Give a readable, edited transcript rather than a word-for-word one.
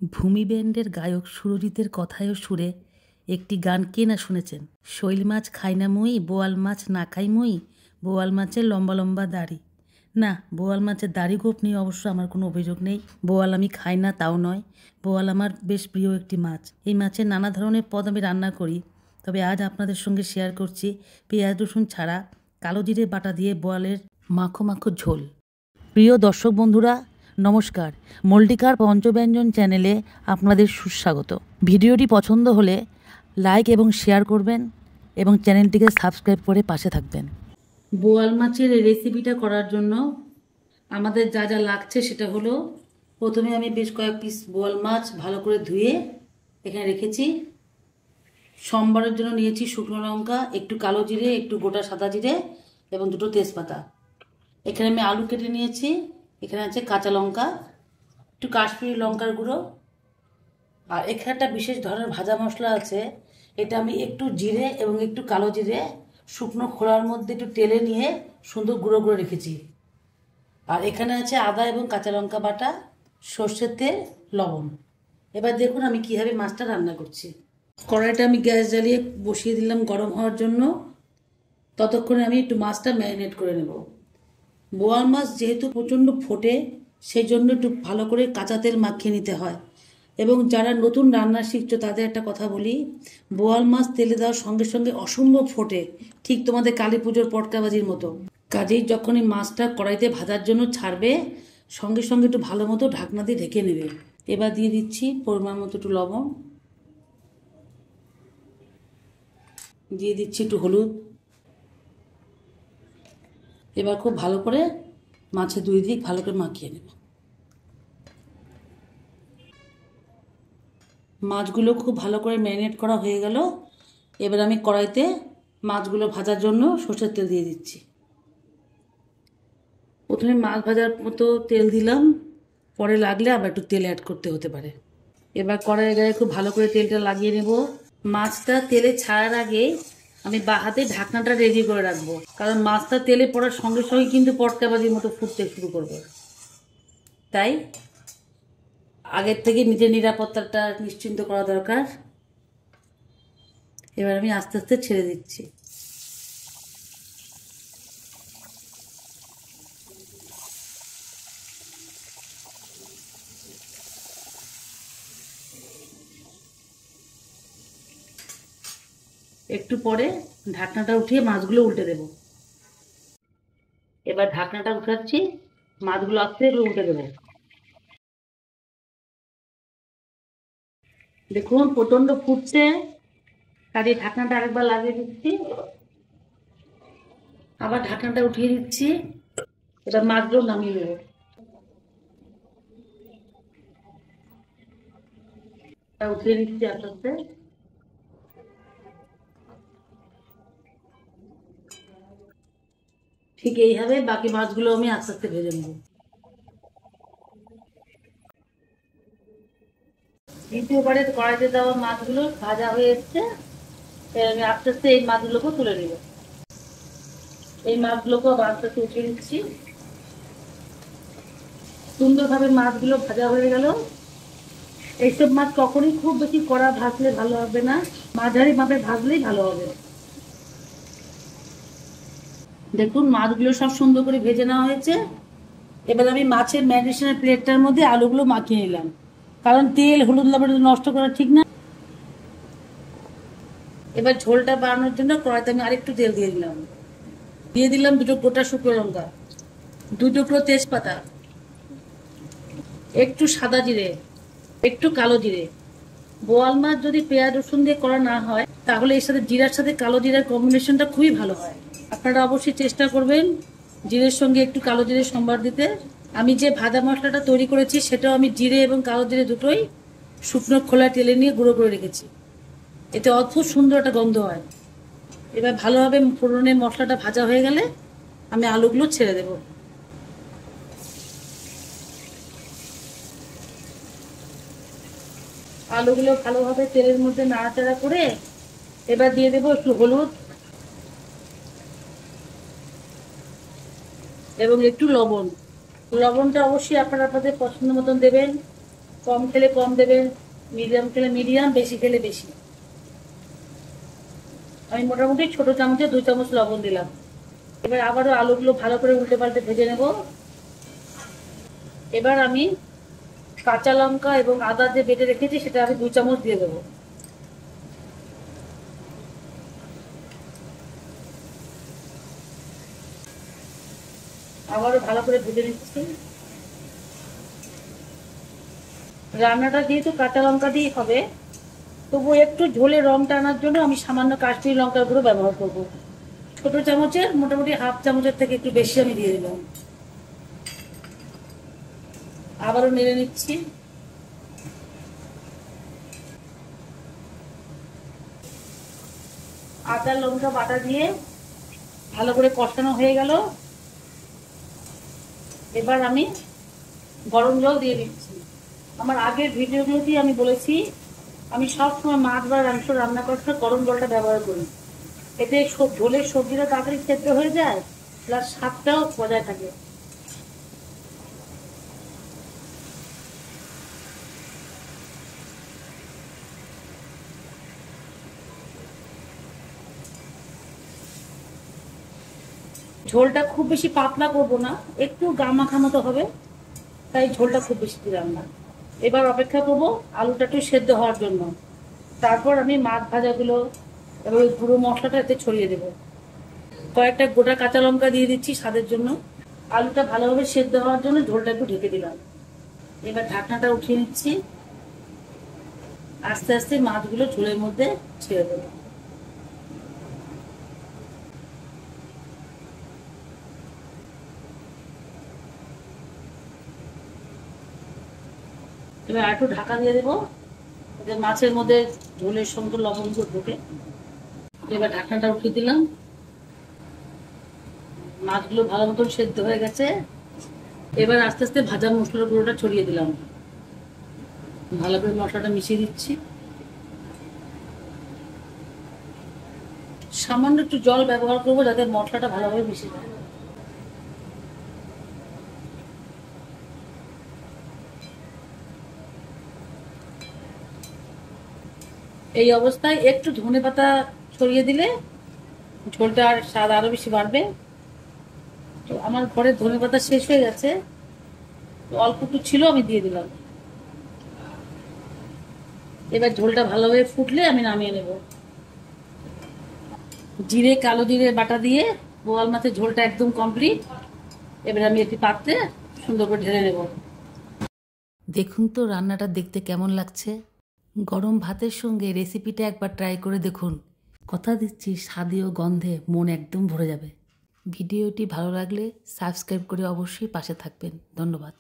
ভূমি ব্যান্ডের গায়ক সুরজিতের কথায় ও সুরে একটি গান কে না শুনেছেন? শৈল মাছ খাই না মুই, বোয়াল মাছ না খাই মুই, বোয়াল মাছের লম্বা লম্বা দাড়ি। না, বোয়াল মাছের দাড়ি গোঁফ নিয়ে অবশ্য আমার কোনো অভিযোগ নেই। বোয়াল আমি খাই না তাও নয়, বোয়াল আমার বেশ প্রিয় একটি মাছ। এই মাছের নানা ধরনের পদ আমি রান্না করি, তবে আজ আপনাদের সঙ্গে শেয়ার করছি পেঁয়াজ রসুন ছাড়া কালো জিরে বাটা দিয়ে বোয়ালের মাখো মাখো ঝোল। প্রিয় দর্শক বন্ধুরা, নমস্কার। মল্টিকার পঞ্চব্যঞ্জন চ্যানেলে আপনাদের সুস্বাগত। ভিডিওটি পছন্দ হলে লাইক এবং শেয়ার করবেন এবং চ্যানেলটিকে সাবস্ক্রাইব করে পাশে থাকবেন। বোয়াল মাছের এই রেসিপিটা করার জন্য আমাদের যা যা লাগছে সেটা হলো, প্রথমে আমি বেশ কয়েক পিস বোয়াল মাছ ভালো করে ধুয়ে এখানে রেখেছি। সম্বারের জন্য নিয়েছি শুকনো লঙ্কা, একটু কালো জিরে, একটু গোটা সাদা জিরে এবং দুটো তেজপাতা। এখানে আমি আলু কেটে নিয়েছি। এখানে আছে কাঁচা লঙ্কা, একটু কাশ্মীরি লঙ্কার গুঁড়ো, আর এখানে একটা বিশেষ ধরনের ভাজা মশলা আছে। এটা আমি একটু জিরে এবং একটু কালো জিরে শুকনো খোলার মধ্যে একটু তেলে নিয়ে সুন্দর গুঁড়ো করে রেখেছি। আর এখানে আছে আদা এবং কাঁচা লঙ্কা বাটা, সর্ষের তেল, লবণ। এবার দেখুন আমি কীভাবে মাছটা রান্না করছি। কড়াইটা আমি গ্যাস জ্বালিয়ে বসিয়ে দিলাম গরম হওয়ার জন্য। ততক্ষণে আমি একটু মাছটা ম্যারিনেট করে নেব। বোয়াল মাছ যেহেতু প্রচণ্ড ফোটে, সেই জন্য একটু ভালো করে কাঁচা তেল মাখিয়ে নিতে হয়। এবং যারা নতুন রান্না শিখছো তাদের একটা কথা বলি, বোয়াল মাছ তেলে দেওয়ার সঙ্গে সঙ্গে অসম্ভব ফোটে, ঠিক তোমাদের কালী পুজোর পটকাবাজির মতো। কাজেই যখনই মাছটা কড়াইতে ভাজার জন্য ছাড়বে, সঙ্গে সঙ্গে একটু ভালো মতো ঢাকনা দিয়ে ঢেকে নেবে। এবার দিয়ে দিচ্ছি পরিমাণ মতো একটু লবণ, দিয়ে দিচ্ছি একটু হলুদ। এবার খুব ভালো করে মাছের দুই দিক ভালো করে মাখিয়ে নেব। মাছগুলো খুব ভালো করে ম্যারিনেট করা হয়ে গেল। এবার আমি কড়াইতে মাছগুলো ভাজার জন্য সরষের তেল দিয়ে দিচ্ছি। প্রথমে মাছ ভাজার মতো তেল দিলাম, পরে লাগলে আবার একটু তেল অ্যাড করতে হতে পারে। এবার কড়াইয়ের গায়ে খুব ভালো করে তেলটা লাগিয়ে নেব। মাছটা তেলে ছাড়ার আগে আমি হাতে ঢাকনাটা রেডি করে রাখবো, কারণ মাছটা তেলে পড়ার সঙ্গে সঙ্গে কিন্তু পটকাবাজির মতো ফুটতে শুরু করবে। তাই আগের থেকে নিজের নিরাপত্তাটা নিশ্চিন্ত করা দরকার। এবার আমি আস্তে আস্তে ছেড়ে দিচ্ছি। একটু পরে ঢাকনাটা উঠিয়ে মাছগুলো উল্টে দেব। এবার ঢাকনাটা উঠাচ্ছি, মাছগুলো আস্তে করে উল্টে দেবো। দেখুন প্রচণ্ড ফুটছে, কাজে ঢাকনাটা আরেকবার লাগিয়ে দিচ্ছি, আবার ঢাকনাটা উঠিয়ে দিচ্ছি। এবার মাছগুলো নামিয়ে দেবো। উঠিয়ে দিচ্ছি আস্তে আস্তে। ঠিক এইভাবে বাকি মাছগুলো আমি আস্তে আস্তে ভেজে নেব। দ্বিতীয়বারে কড়াইতে দেওয়া মাছগুলো ভাজা হয়ে এসছে। আমি আস্তে আস্তে এই মাছগুলোকে তুলে নেব। এই মাছগুলোকে আস্তে আস্তে উঠিয়ে দিচ্ছি। সুন্দরভাবে মাছগুলো ভাজা হয়ে গেল। এইসব মাছ কখনই খুব বেশি কড়া ভাজলে ভালো হবে না, মাঝারি মাপে ভাজলেই ভালো হবে। দেখুন মাছগুলো সব সুন্দর করে ভেজে নেওয়া হয়েছে। এবার আমি মাছের ম্যারিনেশনের প্লেটটার মধ্যে আলুগুলো মাখিয়ে নিলাম, কারণ তেল হলুদ লবণ নষ্ট করা ঠিক না। এবার ঝোলটা বাড়ানোর জন্য কড়াইতে আমি আরেকটু তেল দিয়ে দিলাম। দিয়ে দিলাম দুটো গোটা শুকনো লঙ্কা, দুই টুকরো তেজপাতা, একটু সাদা জিরে, একটু কালো জিরে। বোয়াল মাছ যদি পেঁয়াজ রসুন দিয়ে করা না হয়, তাহলে এর সাথে জিরার সাথে কালো জিরার কম্বিনেশনটা খুবই ভালো হয়। আপনারা অবশ্যই চেষ্টা করবেন জিরের সঙ্গে একটু কালো জিরে সম্বার দিতে। আমি যে ভাজা মশলাটা তৈরি করেছি সেটাও আমি জিরে এবং কালো জিরে দুটোই শুকনো খোলা তেলে নিয়ে গুঁড়ো করে রেখেছি। এতে অদ্ভুত সুন্দর একটা গন্ধ হয়। এবার ভালোভাবে ফোড়নের মশলাটা ভাজা হয়ে গেলে আমি আলুগুলো ছেড়ে দেব। আলুগুলো ভালোভাবে তেলের মধ্যে নাড়াচাড়া করে এবার দিয়ে দেবো একটু হলুদ এবং একটু লবণ। লবণটা অবশ্যই আপনারা আপনাদের পছন্দ মতন দেবেন। কম খেলে কম দেবেন, মিডিয়াম খেলে মিডিয়াম, বেশি খেলে বেশি। আমি মোটামুটি ছোট চামচে 2 চামচ লবণ দিলাম। এবার আবারও আলুগুলো ভালো করে উল্টে পাল্টে ভেজে নেব। এবার আমি কাঁচা লঙ্কা এবং আদা যে বেটে রেখেছি সেটা আমি 2 চামচ দিয়ে দেবো। আবারও ভালো করে ভেজে নিচ্ছি। রান্নাটা যেহেতু কাঁচা লঙ্কা দিয়ে হবে, তবু একটু ঝোলে রংটা আনার জন্য আমি সামান্য কাশ্মীরি লঙ্কার গুঁড়ো ব্যবহার করব। ছোট চামচের মোটামুটি হাফ চামচের থেকে একটু বেশি আমি দিয়ে দিলাম। আবারও নেড়ে নিচ্ছি। আদা লঙ্কা বাটা দিয়ে ভালো করে কষানো হয়ে গেল। এবার আমি গরম জল দিয়ে দিচ্ছি। আমার আগের ভিডিওগুলোতেই আমি বলেছি আমি সবসময় মাছ বা মাংস রান্না করার সময় গরম জলটা ব্যবহার করি। এতে ঝোলের সবজিটা তাড়াতাড়ি সেদ্ধ হয়ে যায়, প্লাস স্বাদটাও বজায় থাকে। ঝোলটা খুব বেশি পাতলা করবো না, একটু গামাখা মতো হবে, তাই ঝোলটা খুব বেশি দিলাম না। এবার অপেক্ষা করবো আলুটা একটু সেদ্ধ হওয়ার জন্য। তারপর আমি মাছ ভাজাগুলো এবং গুঁড়ো মশলাটা এতে ছড়িয়ে দেবো। কয়েকটা গোটা কাঁচা লঙ্কা দিয়ে দিচ্ছি স্বাদের জন্য। আলুটা ভালোভাবে সেদ্ধ হওয়ার জন্য ঝোলটা একটু ঢেকে দিলাম। এবার ঢাকনাটা উঠিয়ে নিচ্ছি। আস্তে আস্তে মাছগুলো ঝোলের মধ্যে ছেড়ে দেবো। এবার একটু ঢাকা দিয়ে দেবো, মাছের মধ্যে ঝোলের সঙ্গে লবণগুলো ঢোকে। এবার ঢাকনাটা উঠিয়ে দিলাম। মাছগুলো ভালো মতন সেদ্ধ হয়ে গেছে। এবার আস্তে আস্তে ভাজা মশলার গুঁড়োটা ছড়িয়ে দিলাম। ভালো করে মশলাটা মিশিয়ে দিচ্ছি। সামান্য একটু জল ব্যবহার করবো যাতে মশলাটা ভালোভাবে মিশে যায়। এই অবস্থায় একটু ধনেপাতা ছড়িয়ে দিলে ঝোলটার স্বাদ আরো বেশি বাড়বে। তো আমার ঘরে ধনেপাতা শেষ হয়ে গেছে, অল্প একটু ছিল আমি দিয়ে দিলাম। এবার ঝোলটা ভালোভাবে ফুটলে আমি নামিয়ে নেব। জিরে কালো জিরে বাটা দিয়ে বোয়াল মাছের ঝোলটা একদম কমপ্লিট। এবার আমি একটি পাত্রে সুন্দর করে ঢেলে নেব। দেখুন তো রান্নাটা দেখতে কেমন লাগছে। গরম ভাতের সঙ্গে রেসিপিটা একবার ট্রাই করে দেখুন। কথা দিচ্ছি স্বাদে ও গন্ধে মন একদম ভরে যাবে। ভিডিওটি ভালো লাগলে সাবস্ক্রাইব করে অবশ্যই পাশে থাকবেন। ধন্যবাদ।